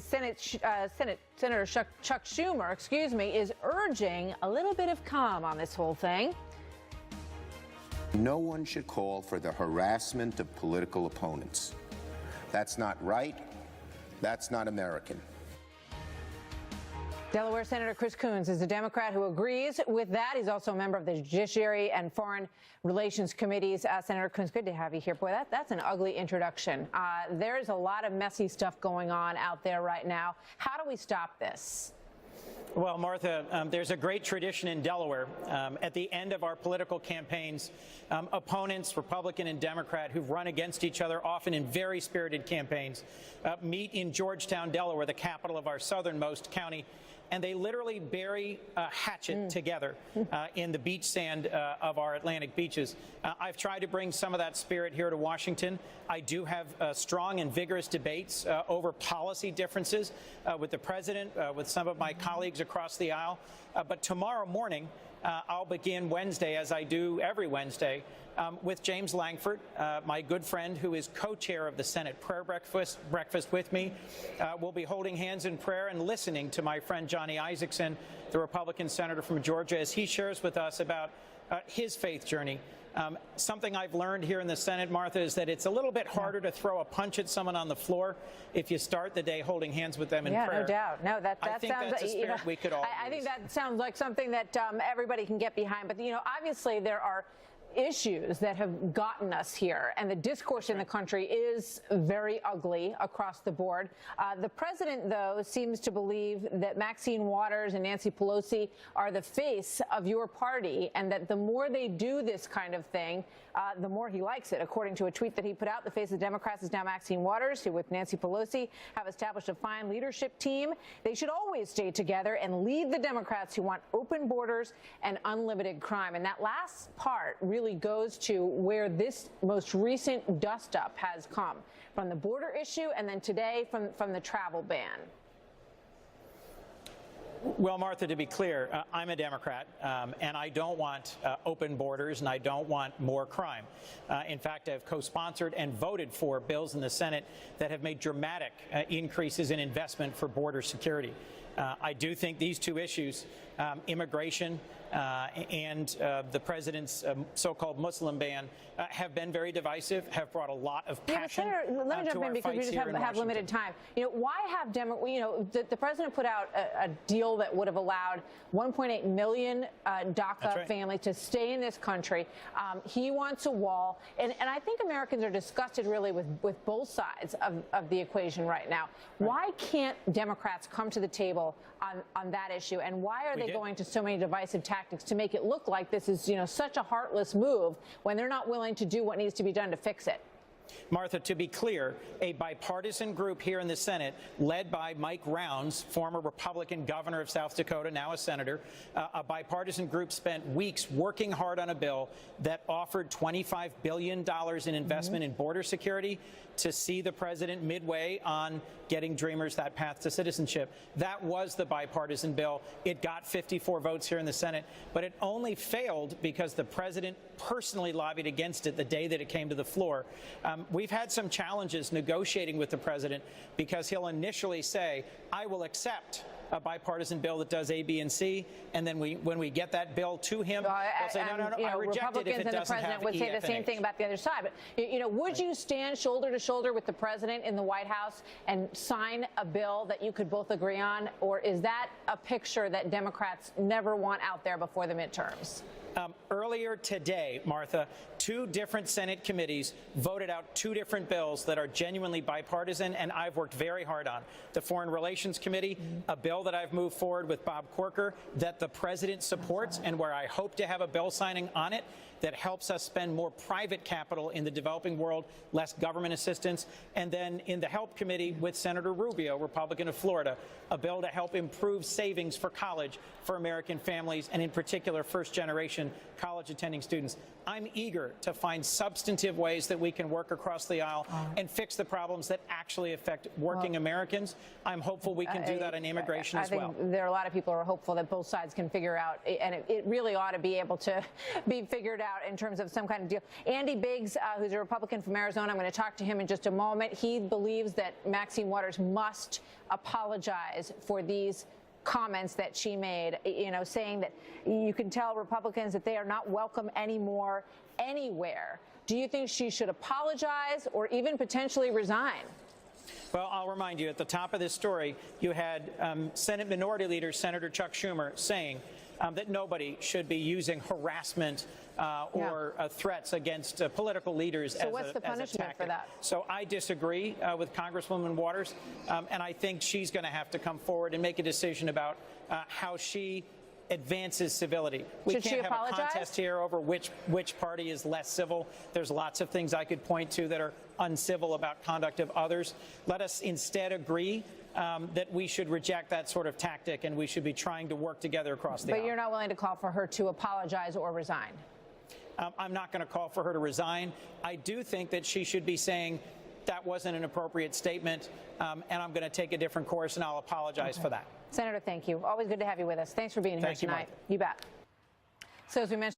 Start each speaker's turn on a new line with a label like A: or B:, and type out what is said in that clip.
A: Senator Chuck Schumer, is urging a little bit of calm on this whole thing.
B: No one should call for the harassment of political opponents. That's not right. That's not American.
A: Delaware Senator Chris Coons is a Democrat who agrees with that. He's also a member of the Judiciary and Foreign Relations Committees. Senator Coons, good to have you here. Boy, that's an ugly introduction. There's a lot of messy stuff going on out there right now. How do we stop this?
C: Well, Martha, there's a great tradition in Delaware. At the end of our political campaigns, opponents, Republican and Democrat, who've run against each other, often in very spirited campaigns, meet in Georgetown, Delaware, the capital of our southernmost county, and they literally bury a hatchet together in the beach sand of our Atlantic beaches. I've tried to bring some of that spirit here to Washington. I do have strong and vigorous debates over policy differences with the president, with some of my colleagues across the aisle. But tomorrow morning, I'll begin Wednesday, as I do every Wednesday, with James Lankford, my good friend who is co-chair of the Senate prayer breakfast with me. We'll be holding hands in prayer and listening to my friend Johnny Isakson, the Republican senator from Georgia, as he shares with us about his faith journey. Something I've learned here in the Senate, Martha, is that it's a little bit harder to throw a punch at someone on the floor if you start the day holding hands with them in prayer.
A: Yeah, no doubt. No, that
C: I think
A: sounds
C: that's a spirit we could all
A: I think
C: use.
A: that sounds like something that everybody can get behind. But, obviously there are issues that have gotten us here, and the discourse in the country is very ugly across the board. The president, though, seems to believe that Maxine Waters and Nancy Pelosi are the face of your party, and that the more they do this kind of thing, the more he likes it. According to a tweet that he put out, the face of the Democrats is now Maxine Waters, who with Nancy Pelosi have established a fine leadership team. They should always stay together and lead the Democrats who want open borders and unlimited crime. And that last part really goes to where this most recent dust-up has come, from the border issue and then today from the travel ban.
C: Well, Martha, to be clear, I'm a Democrat, and I don't want open borders, and I don't want more crime. In fact, I've co-sponsored and voted for bills in the Senate that have made dramatic increases in investment for border security. I do think these two issues, immigration and the president's so-called Muslim ban, have been very divisive, have brought a lot of passion
A: to our fights here in Washington. Let me jump in because we just have limited time. Why have the president put out a deal that would have allowed 1.8 million DACA families to stay in this country. He wants a wall, and I think Americans are disgusted really with both sides of the equation right now. Why can't Democrats come to the table on that issue, and why are they going to so many divisive tactics to make it look like this is such a heartless move when they're not willing to do what needs to be done to fix it?
C: Martha, to be clear, a bipartisan group here in the Senate, led by Mike Rounds, former Republican governor of South Dakota, now a senator, a bipartisan group spent weeks working hard on a bill that offered $25 billion in investment in border security to see the president midway on getting Dreamers that path to citizenship. That was the bipartisan bill. It got 54 votes here in the Senate, but it only failed because the president personally lobbied against it the day that it came to the floor. We've had some challenges negotiating with the president because he'll initially say, I will accept a bipartisan bill that does A, B, and C, and then when we get that bill to him, he'll say, no, I reject it if it doesn't have E, F, and H.
A: Republicans and the president would say the same thing about the other side. But, would you stand shoulder to shoulder with the president in the White House and sign a bill that you could both agree on, or is that a picture that Democrats never want out there before the midterms?
C: Earlier today, Martha, two different Senate committees voted out two different bills that are genuinely bipartisan, and I've worked very hard on. The Foreign Relations Committee, a bill that I've moved forward with Bob Corker that the president supports and where I hope to have a bill signing on it that helps us spend more private capital in the developing world, less government assistance. And then in the Help Committee with Senator Rubio, Republican of Florida, a bill to help improve savings for college for American families, and in particular first-generation college-attending students. I'm eager to find substantive ways that we can work across the aisle and fix the problems that actually affect working Americans. I'm hopeful we can do that in immigration as well.
A: I think there are a lot of people who are hopeful that both sides can figure out, and it really ought to be able to be figured out out in terms of some kind of deal. Andy Biggs, who's a Republican from Arizona, I'm going to talk to him in just a moment. He believes that Maxine Waters must apologize for these comments that she made, saying that you can tell Republicans that they are not welcome anymore anywhere. Do you think she should apologize or even potentially resign?
C: Well, I'll remind you, at the top of this story, you had Senate Minority Leader Senator Chuck Schumer saying that nobody should be using harassment or threats against political leaders as a tactic.
A: So what's the punishment for that?
C: So I disagree with Congresswoman Waters, and I think she's going to have to come forward and make a decision about how she advances civility. We can't have a contest here over which party is less civil. There's lots of things I could point to that are uncivil about conduct of others. Let us instead agree that we should reject that sort of tactic, and we should be trying to work together across the aisle.
A: But you're not willing to call for her to apologize or resign?
C: I'm not going to call for her to resign. I do think that she should be saying that wasn't an appropriate statement, and I'm going to take a different course, and I'll apologize for that.
A: Senator, thank you. Always good to have you with us. Thanks for being here tonight. You bet. So as we mentioned.